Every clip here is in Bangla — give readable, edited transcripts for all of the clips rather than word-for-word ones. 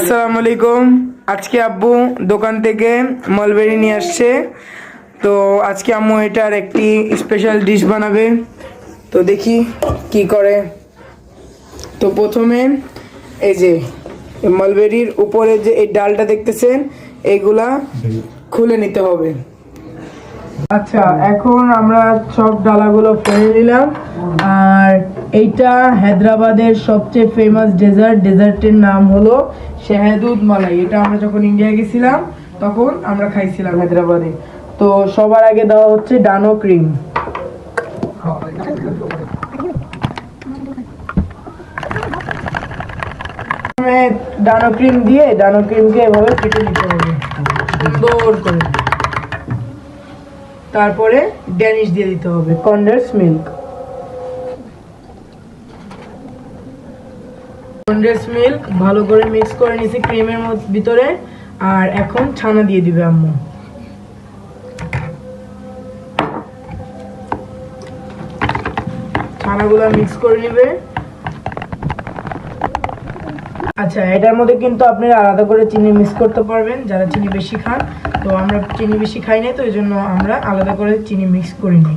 আসসালামু আলাইকুম। আজকে আব্বু দোকান থেকে মলবেরি নিয়ে আসছে। তো আজকে আম্মু এটার একটি স্পেশাল ডিশ বানাবে। তো দেখি কি করে। তো প্রথমে এই যে মলবেরির উপরে যে এই ডালটা দেখতেছেন, এইগুলা খুলে নিতে হবে। আচ্ছা, এখন আমরা সব ডালাগুলো ফেলে নিলাম। আর এইটা হায়দ্রাবাদের সবচেয়ে ফেমাস ডেজার্টের নাম হলো শাহদুদ মালাই। এটা আমরা যখন ইন্ডিয়া গেছিলাম তখন আমরা খাইছিলাম হায়দ্রাবাদে। তো সবার আগে দেওয়া হচ্ছে ডানো ক্রিম। ডানো ক্রিম দিয়ে ডানো ক্রিমকে এভাবে কেটে নিতে হবে সুন্দর করে। তারপরে ড্যানিশ দিয়ে দিতে হবে, কনডেন্স মিল্ক। কনডেন্স মিল্ক ভালো করে মিক্স করে নিয়েছি ক্রিমের ভিতরে। আর এখন ছানা দিয়ে দিবে আম্মু। ছানাগুলো মিক্স করে নিবে। আচ্ছা, এটার মধ্যে কিন্তু আপনারা আলাদা করে চিনি মিক্স করতে পারবেন যারা চিনি বেশি খান। তো আমরা চিনি বেশি খাই না, তো এই জন্য আমরা আলাদা করে চিনি মিক্স করি নি।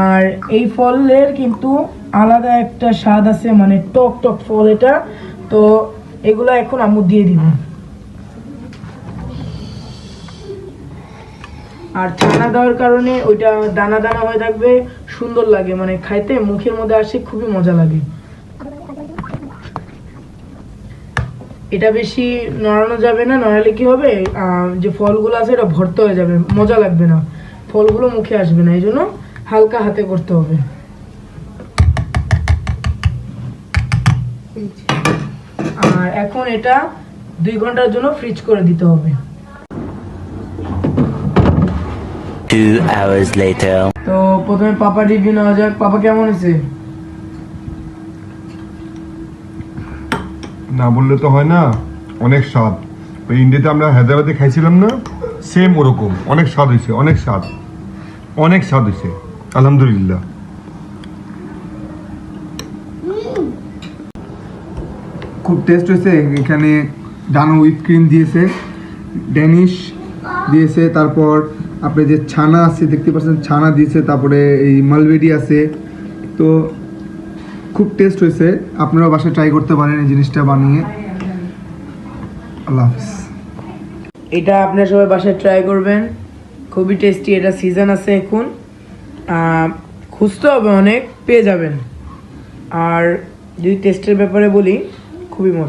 আর এই ফলের কিন্তু আলাদা একটা স্বাদ আছে, মানে টক টক ফল এটা। তো এগুলো এখন আম্মু দিয়ে দিব। আর ছানা দেওয়ার কারণে ওইটা দানা দানা হয়ে থাকবে, সুন্দর লাগে, মানে খাইতে মুখের মধ্যে আসে, খুবই মজা লাগে। এটা বেশি নড়ানো যাবে না, নড়ালে কি হবে, যে ফলগুলো আছে এটা ভর্ত হয়ে যাবে, মজা লাগবে না, ফলগুলো মুখে আসবে না। এই জন্য হালকা হাতে করতে হবে। আর এখন এটা 2 ঘন্টার জন্য ফ্রিজ করে দিতে হবে। 2 hours later. তো প্রথমে পাপা রিভিউ নেওয়া যাক। পাপা কেমন হয়েছে? না বললে তো হয় না, অনেক স্বাদ। ওই ইন্ডিয়াতে আমরা হায়দ্রাবাদে খাইছিলাম না, সেম ওরকম অনেক স্বাদ হয়েছে, অনেক স্বাদ, অনেক স্বাদ হয়েছে, আলহামদুলিল্লাহ। খুব টেস্ট হয়েছে। এখানে ডানো হুইপ ক্রিম দিয়েছে, ড্যানিশ দিয়েছে, তারপর আপনি যে ছানা আছে দেখতে পাচ্ছেন, ছানা দিয়েছে, তারপরে এই মালবেরি আছে। তো খুব টেস্ট হয়েছে। আপনারা বাসায় ট্রাই করতে পারেন এই জিনিসটা বানিয়ে। আল্লাহ হাফিজ। এটা আপনারা সবাই বাসায় ট্রাই করবেন, খুবই টেস্টি। এটা সিজন আছে এখন, খুঁজতে হবে, অনেক পেয়ে যাবেন। আর যদি টেস্টের ব্যাপারে বলি, খুবই মজা।